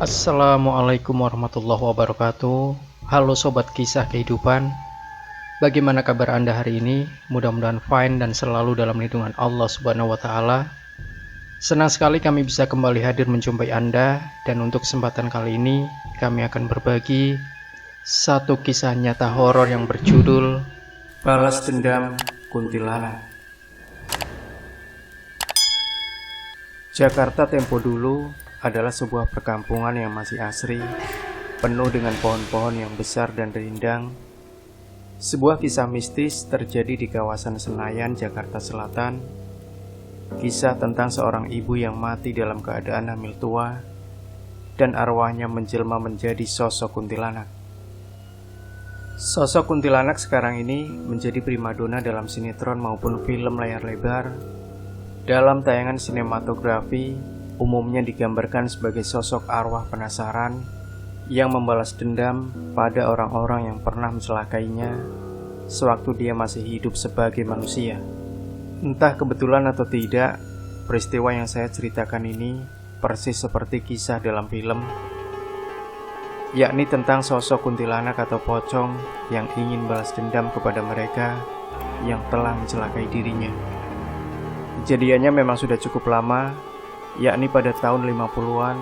Assalamualaikum warahmatullahi wabarakatuh. Halo sobat kisah kehidupan. Bagaimana kabar Anda hari ini? Mudah-mudahan fine dan selalu dalam lindungan Allah Subhanahu wa taala. Senang sekali kami bisa kembali hadir menjumpai Anda, dan untuk kesempatan kali ini kami akan berbagi satu kisah nyata horor yang berjudul Balas Dendam Kuntilanak. Jakarta tempo dulu adalah sebuah perkampungan yang masih asri, penuh dengan pohon-pohon yang besar dan rindang. Sebuah kisah mistis terjadi di kawasan Senayan, Jakarta Selatan. Kisah tentang seorang ibu yang mati dalam keadaan hamil tua dan arwahnya menjelma menjadi sosok kuntilanak. Sosok kuntilanak sekarang ini menjadi primadona dalam sinetron maupun film layar lebar. Dalam tayangan sinematografi, umumnya digambarkan sebagai sosok arwah penasaran yang membalas dendam pada orang-orang yang pernah mencelakainya sewaktu dia masih hidup sebagai manusia. Entah kebetulan atau tidak, peristiwa yang saya ceritakan ini persis seperti kisah dalam film, yakni tentang sosok kuntilanak atau pocong yang ingin balas dendam kepada mereka yang telah mencelakai dirinya. Kejadiannya memang sudah cukup lama, yakni pada tahun 50-an,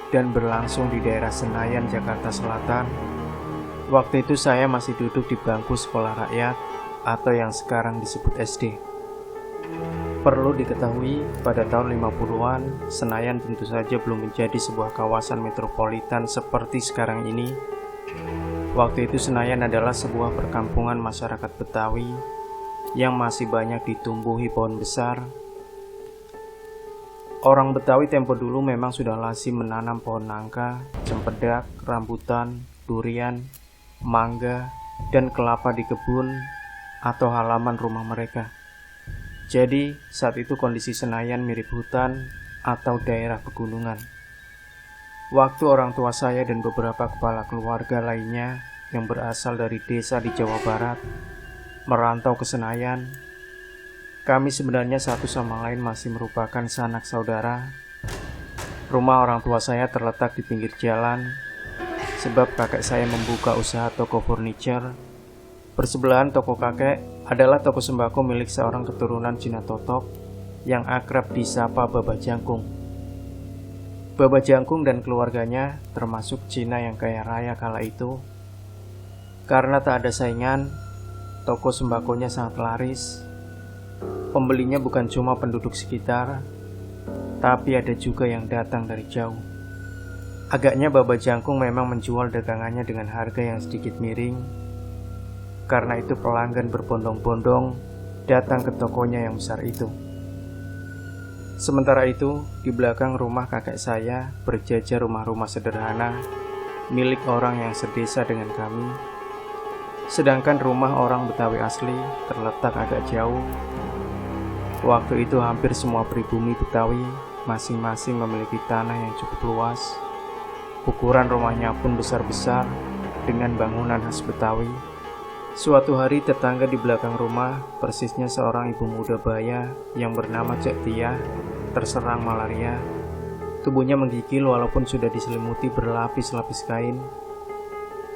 dan berlangsung di daerah Senayan, Jakarta Selatan. Waktu itu saya masih duduk di bangku sekolah rakyat atau yang sekarang disebut SD. Perlu diketahui, pada tahun 50-an, Senayan tentu saja belum menjadi sebuah kawasan metropolitan seperti sekarang ini. Waktu itu Senayan adalah sebuah perkampungan masyarakat Betawi yang masih banyak ditumbuhi pohon besar. Orang Betawi tempo dulu memang sudah lazim menanam pohon nangka, cempedak, rambutan, durian, mangga, dan kelapa di kebun atau halaman rumah mereka. Jadi, saat itu kondisi Senayan mirip hutan atau daerah pegunungan. Waktu orang tua saya dan beberapa kepala keluarga lainnya yang berasal dari desa di Jawa Barat merantau ke Senayan, kami sebenarnya satu sama lain masih merupakan sanak saudara. Rumah orang tua saya terletak di pinggir jalan, sebab kakek saya membuka usaha toko furniture. Bersebelahan toko kakek adalah toko sembako milik seorang keturunan Cina Totok yang akrab disapa Baba Jangkung. Baba Jangkung dan keluarganya termasuk Cina yang kaya raya kala itu. Karena tak ada saingan, toko sembakonya sangat laris. Pembelinya bukan cuma penduduk sekitar, tapi ada juga yang datang dari jauh. Agaknya Baba Jangkung memang menjual dagangannya dengan harga yang sedikit miring. Karena itu pelanggan berbondong-bondong datang ke tokonya yang besar itu. Sementara itu, di belakang rumah kakek saya berjajar rumah-rumah sederhana milik orang yang sedesa dengan kami. Sedangkan rumah orang Betawi asli terletak agak jauh. Waktu itu hampir semua pribumi Betawi masing-masing memiliki tanah yang cukup luas. Ukuran rumahnya pun besar-besar dengan bangunan khas Betawi. Suatu hari tetangga di belakang rumah, persisnya seorang ibu muda baya yang bernama Cek Tia, terserang malaria. Tubuhnya menggigil walaupun sudah diselimuti berlapis-lapis kain.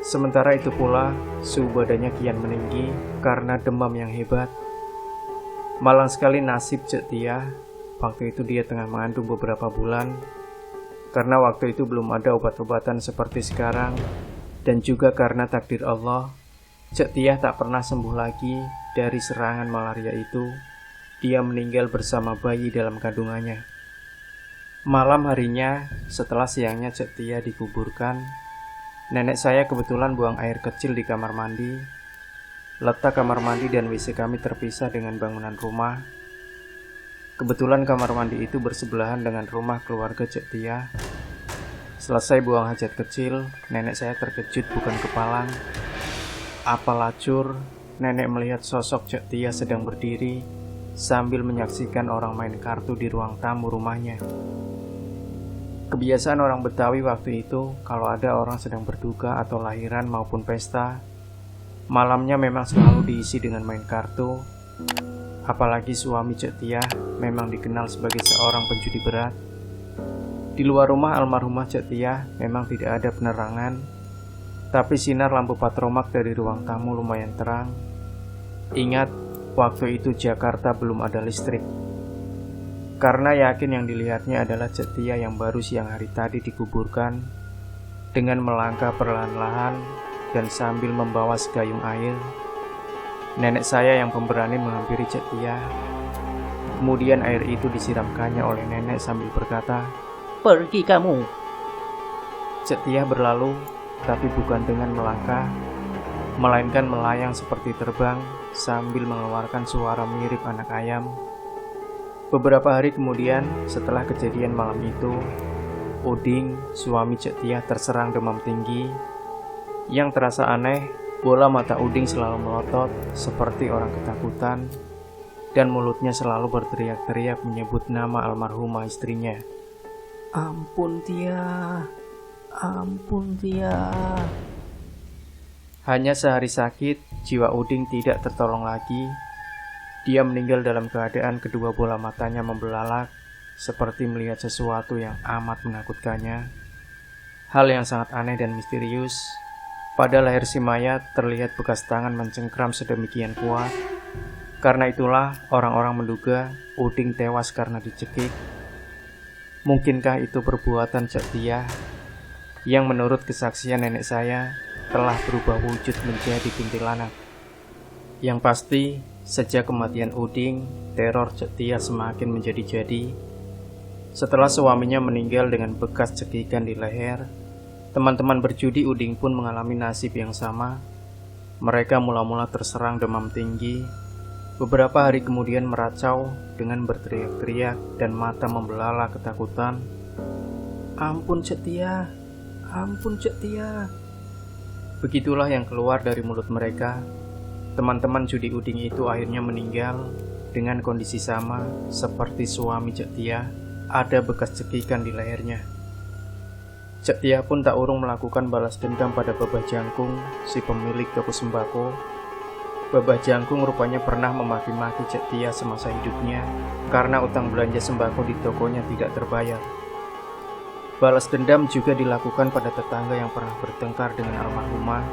Sementara itu pula, suhu badannya kian meninggi karena demam yang hebat. Malang sekali nasib Cek Tia. Waktu itu dia tengah mengandung beberapa bulan. Karena waktu itu belum ada obat-obatan seperti sekarang, dan juga karena takdir Allah, Cek Tia tak pernah sembuh lagi dari serangan malaria itu. Dia meninggal bersama bayi dalam kandungannya. Malam harinya, setelah siangnya Cek Tia dikuburkan, nenek saya kebetulan buang air kecil di kamar mandi. Letak kamar mandi dan WC kami terpisah dengan bangunan rumah. Kebetulan kamar mandi itu bersebelahan dengan rumah keluarga Cek Tia. Selesai buang hajat kecil, nenek saya terkejut bukan kepalang. Apa lacur, nenek melihat sosok Cek Tia sedang berdiri sambil menyaksikan orang main kartu di ruang tamu rumahnya. Kebiasaan orang Betawi waktu itu, kalau ada orang sedang berduka atau lahiran maupun pesta, malamnya memang selalu diisi dengan main kartu. Apalagi suami Cek Tia memang dikenal sebagai seorang penjudi berat. Di luar rumah almarhumah Cek Tiah memang tidak ada penerangan, tapi sinar lampu patromak dari ruang tamu lumayan terang. Ingat, waktu itu Jakarta belum ada listrik. Karena yakin yang dilihatnya adalah Cek Tiah yang baru siang hari tadi dikuburkan, dengan melangkah perlahan-lahan dan sambil membawa segayung air, nenek saya yang pemberani menghampiri Cek Tiah. Kemudian air itu disiramkannya oleh nenek sambil berkata, "Pergi kamu." Cek Tiah berlalu, tapi bukan dengan melangkah, melainkan melayang seperti terbang sambil mengeluarkan suara mirip anak ayam. Beberapa hari kemudian, setelah kejadian malam itu, Uding, suami Cek Tiah, terserang demam tinggi. Yang terasa aneh, bola mata Uding selalu melotot seperti orang ketakutan, dan mulutnya selalu berteriak-teriak menyebut nama almarhumah istrinya. "Ampun Tiah, ampun Tiah." Hanya sehari sakit, jiwa Uding tidak tertolong lagi. Dia meninggal dalam keadaan kedua bola matanya membelalak, seperti melihat sesuatu yang amat menakutkannya. Hal yang sangat aneh dan misterius, pada leher si mayat terlihat bekas tangan mencengkram sedemikian kuat. Karena itulah orang-orang menduga Uding tewas karena dicekik. Mungkinkah itu perbuatan Cek Tiah yang menurut kesaksian nenek saya telah berubah wujud menjadi kuntilanak? Yang pasti, sejak kematian Uding, teror Cek Tiah semakin menjadi-jadi. Setelah suaminya meninggal dengan bekas cekikan di leher, teman-teman berjudi Uding pun mengalami nasib yang sama. Mereka mula-mula terserang demam tinggi, beberapa hari kemudian meracau dengan berteriak-teriak dan mata membelalak ketakutan. "Ampun Cek Tiah, ampun Cek Tiah." Begitulah yang keluar dari mulut mereka. Teman-teman judi Uding itu akhirnya meninggal dengan kondisi sama seperti suami Cek Tiah, ada bekas cekikan di lehernya. Cek Tiah pun tak urung melakukan balas dendam pada Babah Jangkung, si pemilik toko sembako. Babah Jangkung rupanya pernah memaki-maki Cek Tiah semasa hidupnya karena utang belanja sembako di tokonya tidak terbayar. Balas dendam juga dilakukan pada tetangga yang pernah bertengkar dengan almarhumah.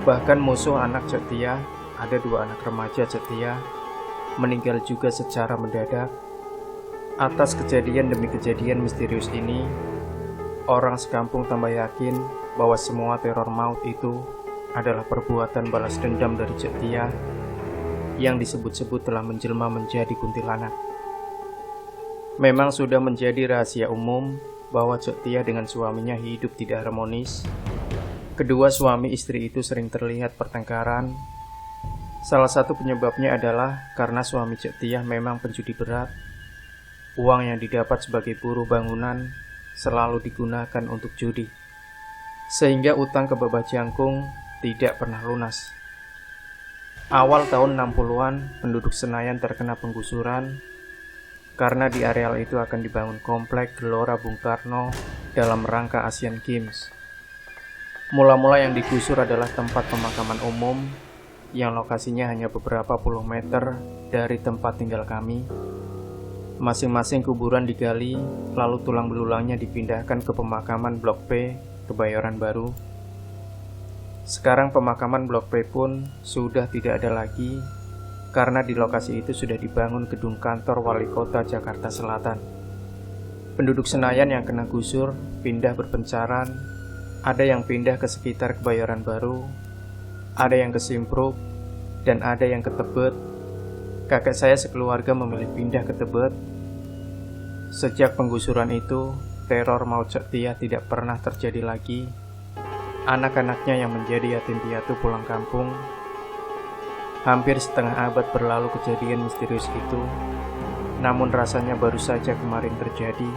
Bahkan musuh anak Cek Tiah, ada 2 anak remaja Cek Tiah, meninggal juga secara mendadak. Atas kejadian demi kejadian misterius ini, orang sekampung tambah yakin bahwa semua teror maut itu adalah perbuatan balas dendam dari Cek Tiah yang disebut-sebut telah menjelma menjadi kuntilanak. Memang sudah menjadi rahasia umum bahwa Cek Tiah dengan suaminya hidup tidak harmonis. Kedua suami istri itu sering terlihat pertengkaran. Salah satu penyebabnya adalah karena suami Cek Tiah memang penjudi berat. Uang yang didapat sebagai buruh bangunan selalu digunakan untuk judi, sehingga utang ke Babah Jangkung tidak pernah lunas. Awal tahun 60-an, penduduk Senayan terkena penggusuran karena di areal itu akan dibangun komplek Gelora Bung Karno dalam rangka Asian Games. Mula-mula yang digusur adalah tempat pemakaman umum yang lokasinya hanya beberapa puluh meter dari tempat tinggal kami. Masing-masing kuburan digali, lalu tulang belulangnya dipindahkan ke pemakaman Blok P, Kebayoran Baru. Sekarang pemakaman Blok P pun sudah tidak ada lagi, karena di lokasi itu sudah dibangun gedung kantor Wali Kota Jakarta Selatan. Penduduk Senayan yang kena gusur pindah berpencaran, ada yang pindah ke sekitar Kebayoran Baru, ada yang ke Simpruk, dan ada yang ke Tebet. Kakek saya sekeluarga memilih pindah ke Tebet. Sejak penggusuran itu, teror maut Cek Tiah tidak pernah terjadi lagi. Anak-anaknya yang menjadi yatim piatu pulang kampung. Hampir setengah abad berlalu kejadian misterius itu, namun rasanya baru saja kemarin terjadi.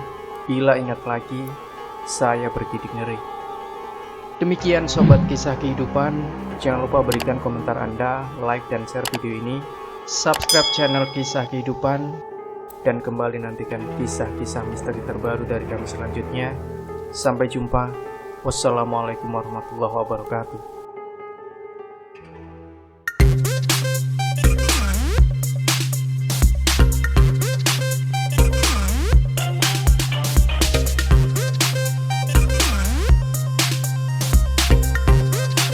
Bila ingat lagi, saya bergidik ngeri. Demikian Sobat Kisah Kehidupan, jangan lupa berikan komentar Anda, like dan share video ini, subscribe channel Kisah Kehidupan, dan kembali nantikan kisah-kisah misteri terbaru dari kami selanjutnya. Sampai jumpa. Wassalamualaikum warahmatullahi wabarakatuh.